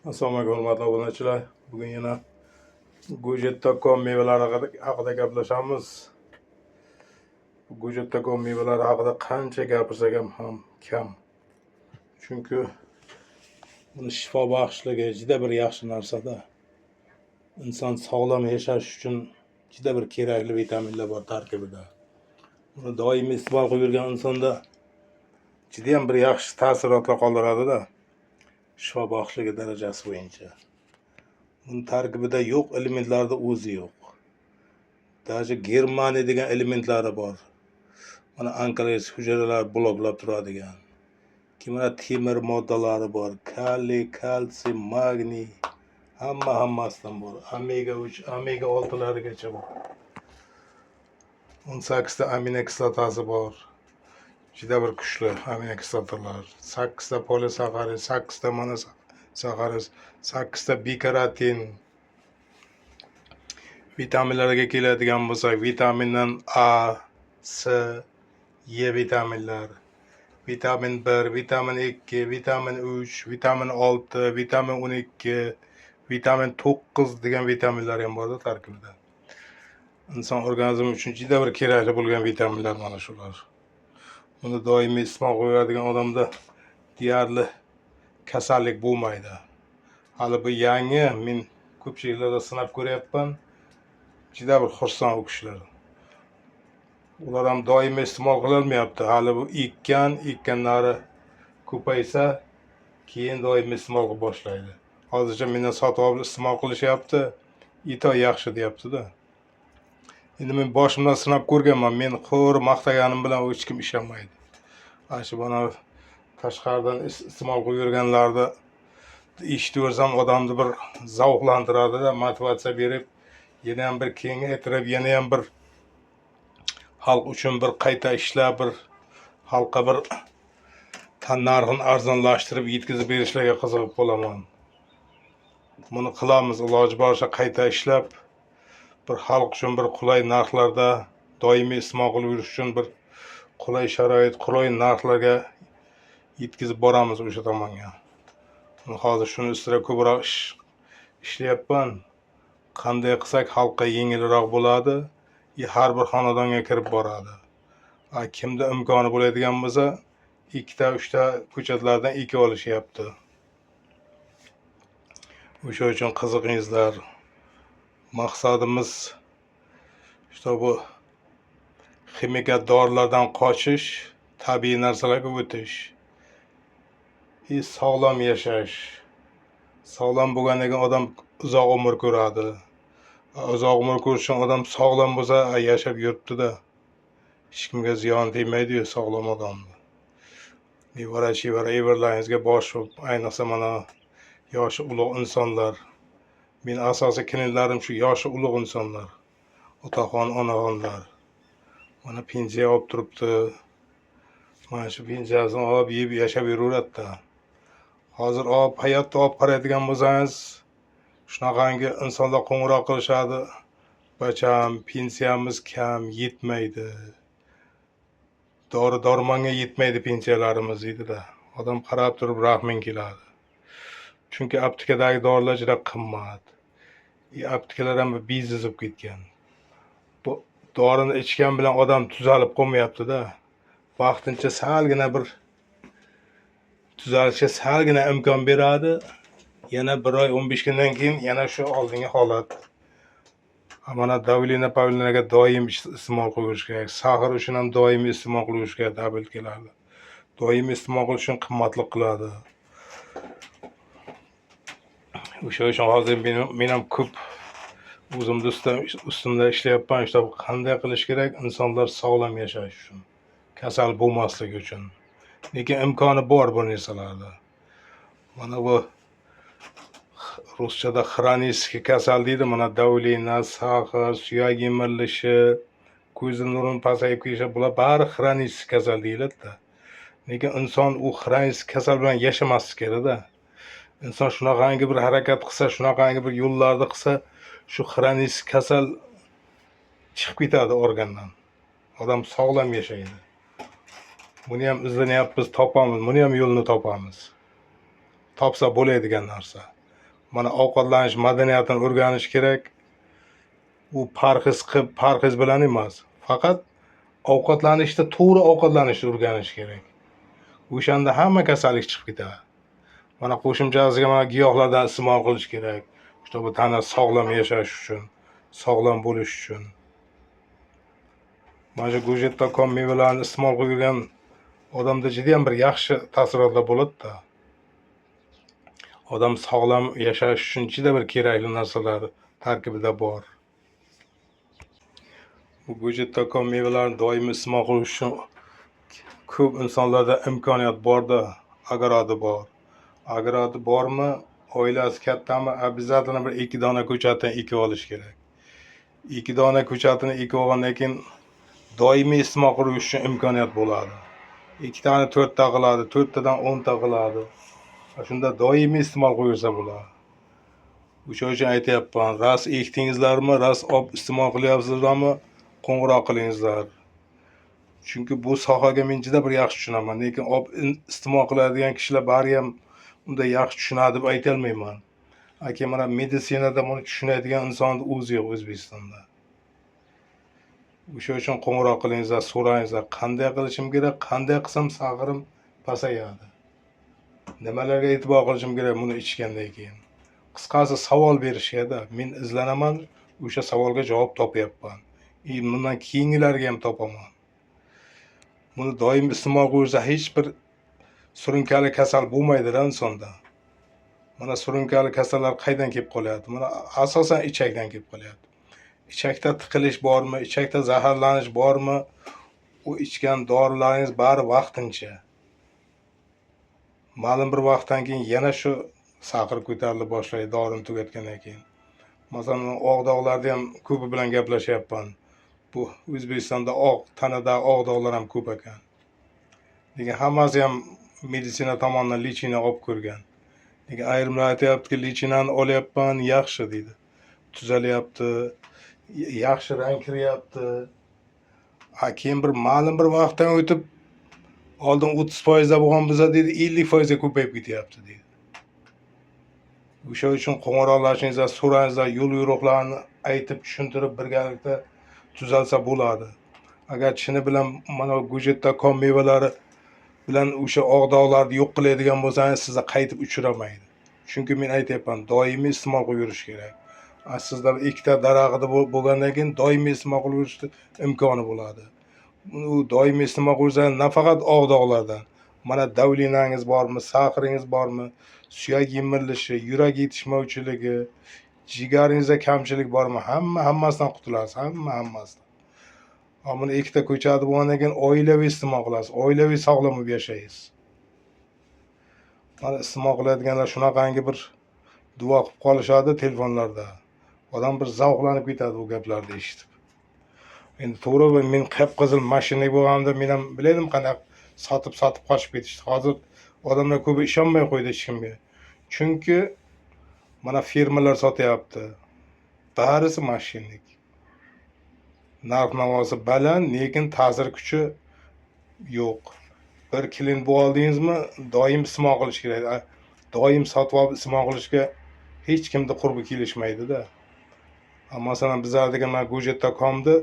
Assalomu alaykum hurmatli obunachilar. Bugun yana go'jetdagi mevalar haqida gaplashamiz. Go'jetdagi mevalar haqida qancha gapirsak ham kam. Chunki buni shifo bag'ishligi juda bir yaxshi narsa-da. Inson sog'lom yashash uchun juda bir kerakli vitaminlar bor tarkibida. Buni doimiy iste'mol qilib yurgan insonda juda ham bir yaxshi ta'sirotlar qoldiradi-da. Shifo bag'ishligi darajasi bo'yicha. Bunun tarkibida yo'q elementlarda o'zi yo'q. Даже Germaniya degan elementlari bor. Mana ankalis hujayralar bloklab turadigan. Kimana temir moddalari bor. Kaliy, kalsiy, magniy, hammasidan bor. Omega 3, omega 6largacha bor. 18 ta amino kislotasi bor. Juda bir kuchli amino kislotalar. 8 ta polisaxarid, 8 ta monosaxarid, 8 ta bikarotin. Vitaminlarga keladigan bo'lsak, vitamindan A, C, E vitaminlar, vitamin 1, vitamin 2, vitamin 3, vitamin 6, vitamin 12, vitamin 9 degan vitaminlar ham borda tarkibida. Inson organizmi uchun juda bir kerakli bo'lgan vitaminlar mana shular. Buni doimiy iste'mol qiladigan odamda deyarli kasallik bo'lmaydi. Hali bu yangi, men ko'pchiliklarda sinab ko'ryapman. Juda bir xursand u kishilar. Ular ham doimiy iste'mol qilinmayapti. Hali bu ekkanlari ko'paysa, keyin doimiy iste'mol qilib boshlaydi. Hozircha mendan sotib olib iste'mol qilishyapti. Ito yaxshi deyapti-da. Endi men boshimdan sinab ko'rganman. Men qo'ri maqtaganim bilan hech kim ishonmaydi. Shu bana tashqaridan iste'mol qilib yurganlarni eshitib o'rsam odamni bir zavqlantiradi-da, motivatsiya berib, yana ham bir kengaytirib, yana ham bir xalq uchun bir qayta ishlab, bir xalqqa bir tan narxini arzonlashtirib yetkazib berishlarga qiziqib qolaman. Buni qilamiz, iloji boricha qayta ishlab, bir xalq uchun bir qulay narxlarda doimiy iste'mol qilib yurish uchun bir qulay sharoit, qulay narxlarga yetkazib boramiz o'sha tomonga. Hozir shuni ustida ko'proq ishlayapman. Qanday qilsak xalqqa yengilroq bo'ladi, har bir xonadonga kirib boradi. Kimda imkoni bo'ladigan bo'lsa, 2 ta 3 ta ko'chatlardan eka olishyapti. O'sha uchun qiziqingizlar. Maqsadimiz bu ximik dorilardan qochish, tabiiy narsalarga o'tish. Sog'lom yashash. Sog'lom bo'lgandan keyin odam uzoq umr ko'radi. Uzoq umr ko'rish uchun odam sog'lom bo'lsa, yashab yuribdi-da. Hech kimga ziyon tegmaydi-yu sog'lom odamni. Nevara-chevaralaringizga bosh, ayniqsa mana yoshi ulug' insonlar. Men asosiy klientlarim shu yoshi ulug' insonlar. Otaxon, onaxonlar. Mana pensiya olib turibdi. Mana shu pensiyasini olib yeb yashab yuraveradi-da. Hozir hayotda olib qaraydigan bo'lsangiz, shunaqangi insonlar qo'ng'iroq qilishadi. Bacham, pensiyamiz kam, yetmaydi. Dori-dormonga yetmaydi pensiyalarimiz deydi-da. Odam qarab turib rahming keladi. Chunki aptekadagi dorilar juda qimmat. Aptekalar ham biznes bo'lib ketgan. Bu dorini ichgan bilan odam tuzalib qolmayapti-da. Vaqtincha salgina bir tuzalishga salgina imkon beradi. Yana 1 oy 15 kundan keyin yana shu oldingi holat. Mana davleniyaga doim iste'mol qilish kerak. Saxar uchun ham doimiy iste'mol qilish kerak tabletkalarni. Doimiy iste'mol qilish uchun qimmatlik qiladi. O'sha uchun hozir men ham ko'p o'zimda ustimda ishlayapman. Qanday qilish kerak insonlar sog'lom yashash uchun, kasal bo'lmasligi uchun. Lekin imkoni bor bu narsalarda. Mana bu ruschada xronический kasal deydi. Mana davleniya, saxar, suyak yemirilishi, ko'z nurining pasayib ketishi, bular bari xronический kasal deyiladi-da. Lekin inson u xronический kasal bilan yashamaslik kerak-da. İnson shunaqangi bir harakat qilsa, shunaqangi bir yo'llarni qilsa, shu xronический kasal chiqib ketadi organdan. Odam sog'lom yashaydi. Buni ham izlanyapmiz, topamiz, buni ham yo'lini topamiz. Topsa bo'ladigan narsa. Mana ovqatlanish madaniyatini o'rganish kerak. U parhez bilan emas, faqat ovqatlanishda to'g'ri ovqatlanishni o'rganish kerak. O'shanda hamma kasallik chiqib ketadi. Mana qo'shimchasiga mana giyohlardan iste'mol qilish kerak. Чтобы tana sog'lom yashash uchun, sog'lom bo'lish uchun. Mana shu go'jetda mevalarni iste'mol qilgan odamda juda ham bir yaxshi taassurotlar bo'ladi-da. Odam sog'lom yashash uchun juda bir kerakli narsalar tarkibida bor. Bu go'jetda mevalarni doimiy iste'mol qilish uchun ko'p insonlarda imkoniyat bor-da, agorodi bor. Agorodi bormi, oilasi kattami, обязательно bir 2 dona ko'chatdan ekib olish kerak. 2 dona ko'chatini ekib olgandan keyin doimiy iste'mol qilish uchun imkoniyat bo'ladi. 2 tani 4 ta qiladi, 4 tadan 10 ta qiladi. Shunda doimiy iste'mol qilaversa bo'ladi. O'sha uchun aytyapman, ras ekdingizlarmi, ras iste'mol qilyapsizlarmi, qo'ng'iroq qilingizlar. Chunki bu sohaga men juda bir yaxshi tushunaman, lekin iste'mol qiladigan kishilar bari ham unda yaxshi tushunadi deb ayta olmayman. Aka, mana meditsinada buni tushunadigan insonni o'zi yo'q O'zbekistonda. O'sha uchun qo'ng'iroq qilingizlar, so'rangizlar, qanday qilishim kerak, qanday qilsam sag'irim pasayadi. Nimalarga e'tibor qilishim kerak buni ichgandan keyin. Qisqasi savol berishga-da, men izlanaman, o'sha savolga javob topyapman. Bundan keyingilarga ham topaman. Buni doim iste'mol qilsa hech bir surunkali kasal bo'lmaydi-da insonda. Mana surunkali kasallar qaydan kelib qolyapti? Mana asosan ichakdan kelib qolyapti. Ichakda tiqilish bormi, ichakda zaharlanish bormi? U ichgan dorilaringiz bari vaqtincha. Ma'lum bir vaqtdan keyin yana shu saqir ko'tarilib boshlaydi dorini tugatgandan keyin. Masalan, oq dog'larda ham ko'pi bilan gaplashyapman. Bu O'zbekistonda tanada oq dog'lar ham ko'p ekan. Lekin hammasi ham meditsina tomonidan lichina olib ko'rgan. Lekin ayrimlar aytayaptiki, lichinani olyapman, yaxshi deydi. Tuzalyapti, yaxshi rang kiryapti. Keyin bir ma'lum bir vaqtdan o'tib oldin 30% bo'lgan bo'lsa deydi, 50% ga ko'payib ketyapti deydi. O'sha uchun qo'ng'iroqlashingizlar, so'rangizlar, yo'l yo'riqlarni aytib tushuntirib birgalikda tuzalsa bo'ladi. Agar chini bilan mana go'jetda mevalari bilan o'sha oq dog'larni yo'q qiladigan bo'lsangiz, sizni qaytib uchiramaydi. Chunki men aytayapman, doimiy iste'mol qilib yurish kerak. Sizda ikkita daraxti bo'lgandan keyin doimiy iste'mol qilib yurishni imkoni bo'ladi. U doimiy iste'mol qilsangiz nafaqat oq dog'lardan, mana davlinangiz bormi, saqiringiz bormi, suyak yemilishi, yurak yetishmovchiligi, jigaringizda kamchilik bormi, hammasidan qutulasiz, hammasidan. Buni ikkita ko'chati bo'lgandan keyin oilaviy iste'mol qilasiz, oilaviy sog'lom bo'lib yashaysiz. Mana iste'mol qiladiganlar shunaqangi bir duo qilib qolishadi telefonlarda. Odam bir zavqlanib ketadi bu gaplarni eshitib. Endi to'g'ri, men qip-qizil mashina bo'lganimda men ham biladim qanday sotib qochib ketishdi. Hozir odamlar ko'pi ishonmay qo'ydi hech kimga. Chunki mana firmalar sotyapti. Barisi mashinalik. Narx-navosi baland, lekin ta'sir kuchi yo'q. Bir klient bo'ldingizmi, doim iste'mol qilish kerak. Doim sotib olib iste'mol qilishga hech kimda qurbi kelishmaydi-da. Masalan, bizlardagi mana go'jetda.com'da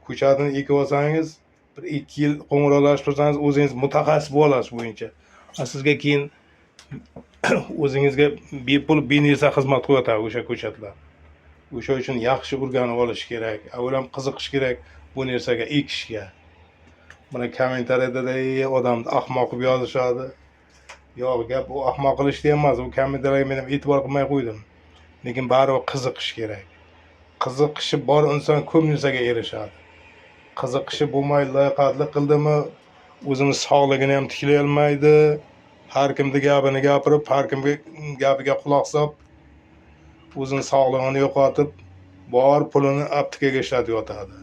ko'chatini ekib olsangiz, bir 2 yil qo'ng'iroqlashib tursangiz, o'zingiz mutaxassis bo'lasiz bo'yicha. Sizga keyin o'zingizga bepul benesa xizmat qilyotadi o'sha ko'chatlar. O'sha uchun yaxshi o'rganib olish kerak. Avvalam qiziqish kerak bu narsaga, ekishga. Mana kommentariyada odamni ahmoq deb yozishadi. Yo'q, gap u ahmoq qilishda emas, u kommentariyga men ham e'tibor qilmay qo'ydim. Lekin baribir qiziqish kerak. Qiziqishi bor inson ko'p narsaga erishadi. Qiziqishi bo'lmay loyiqatli qildimi, o'zini sog'ligini ham tiklay olmaydi. Har kimni gapini gapirib, har kimga gapiga quloq solib, o'zini sog'ligini yo'qotib, bor pulini aptekaga ishlatib yotadi.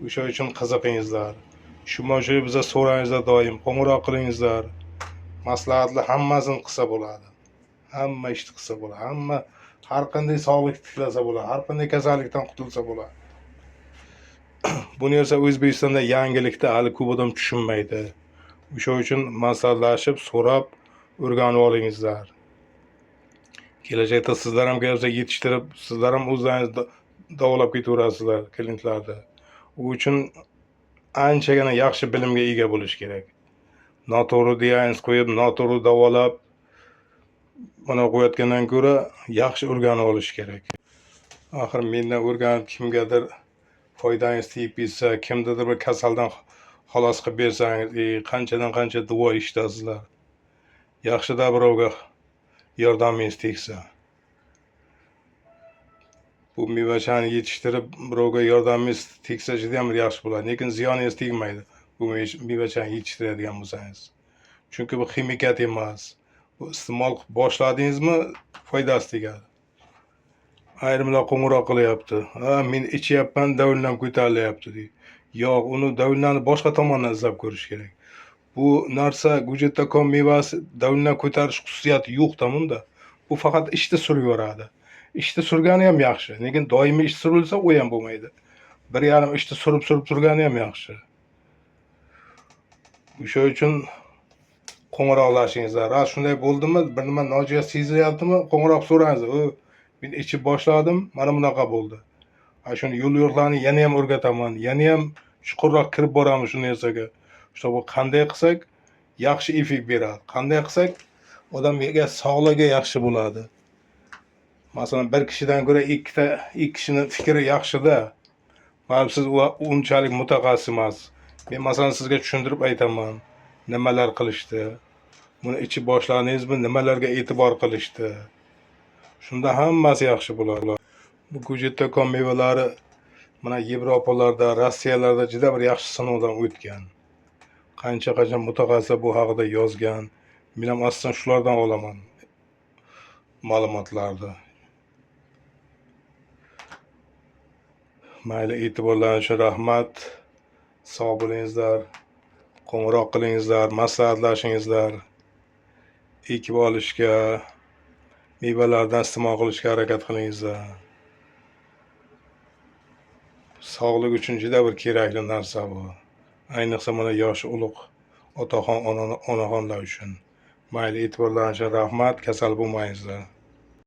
O'sha uchun qiziqingizlar. Shu biza so'rangizlar, doim qo'ng'iroq qilingizlar. Maslahatlar hammasini qilsa bo'ladi. Hamma ishni qilsa bo'ladi. Hamma har qanday sog'lik tiklasa bo'ladi. Har qanday kasallikdan qutulsa bo'ladi. Bu narsa O'zbekistonda yangilikda hali ko'p odam tushunmaydi. O'sha uchun maslahatlashib, so'rab, o'rganib olingizlar. Kelajakda sizlar ham kelsa yetishtirib, sizlar ham o'zlaringiz davolab ketaverasizlar kliniklarda. U uchun anchagina yaxshi bilimga ega bo'lish kerak. Noto'g'ri diagnoz qo'yib, noto'g'ri davolab mana qo'yayotgandan ko'ra yaxshi o'rganib olish kerak. Axir mendan o'rganib kimgadir foydangiz tegib ketsa, kimnidir bir kasaldan xalos qilib bersangiz, qanchadan qancha duo eshitasizlar. Yaxshida birovga yordamingiz tegsa. Bu mevachani yetishtirib birovga yordamingiz tegsa juda ham yaxshi bo'ladi, lekin ziyoningiz tegmaydi bu mevachani yetishtiradigan bo'lsangiz. Chunki bu ximikat emas. Bu iste'mol qilib boshladingizmi foydasi tegadi. Ayrimlar qo'ng'iroq qilyapti. Men ichyapman, davillam ko'tarilyapti deydi. Yo'q, uni davillarni boshqa tomondan izlab ko'rish kerak. Bu narsa gujittakon mevasi davildan ko'tarish xususiyati yo'q unda. Bu faqat ishda suraveradi. Ishda surgani ham yaxshi, lekin doimiy ish surilsa u ham bo'lmaydi. Bir yarim ishda surib turgani ham yaxshi. O'sha uchun qo'ng'iroqlashingizlar. Shunday bo'ldimi, bir nima nojo'ya sezilyaptimi, qo'ng'iroq so'rangizlar. Men ichib boshladim, mana bunaqa bo'ldi. Shuni yo'l-yo'riqlarni yana ham o'rgataman, yana ham chuqurroq kirib boramiz shu narsaga. Bu qanday qilsak yaxshi effekt beradi. Qanday qilsak odamga sog'lig'iga yaxshi bo'ladi. Masalan, bir kishidan ko'ra ikki kishining fikri yaxshi-da. Mana siz unchalik mutaxassis emas. Men masalan sizga tushuntirib aytaman. Nimalar qilishdi? Buni ichib boshladingizmi, nimalarga e'tibor qilishdi? Shunda hammasi yaxshi bo'ladi. Bu gujittakon mevalari mana Yevropalarda, Rossiyalarda juda bir yaxshi sinovdan o'tgan. Qancha mutaxassislar bu haqida yozgan. Men ham aslida shulardan olaman ma'lumotlarni. Mayli, e'tiborlaringiz uchun rahmat. Sog' bo'lingizlar. Qo'ng'iroq qilingizlar, maslahatlashingizlar. Ekib olishga, mevalardan iste'mol qilishga harakat qilingizlar. Sog'lik uchun juda bir kerakli narsa bu. Ayniqsa mana yosh ulug' otaxon, onaxonlar uchun. Mayli, e'tiborlaringiz uchun rahmat. Kasal bo'lmangizlar.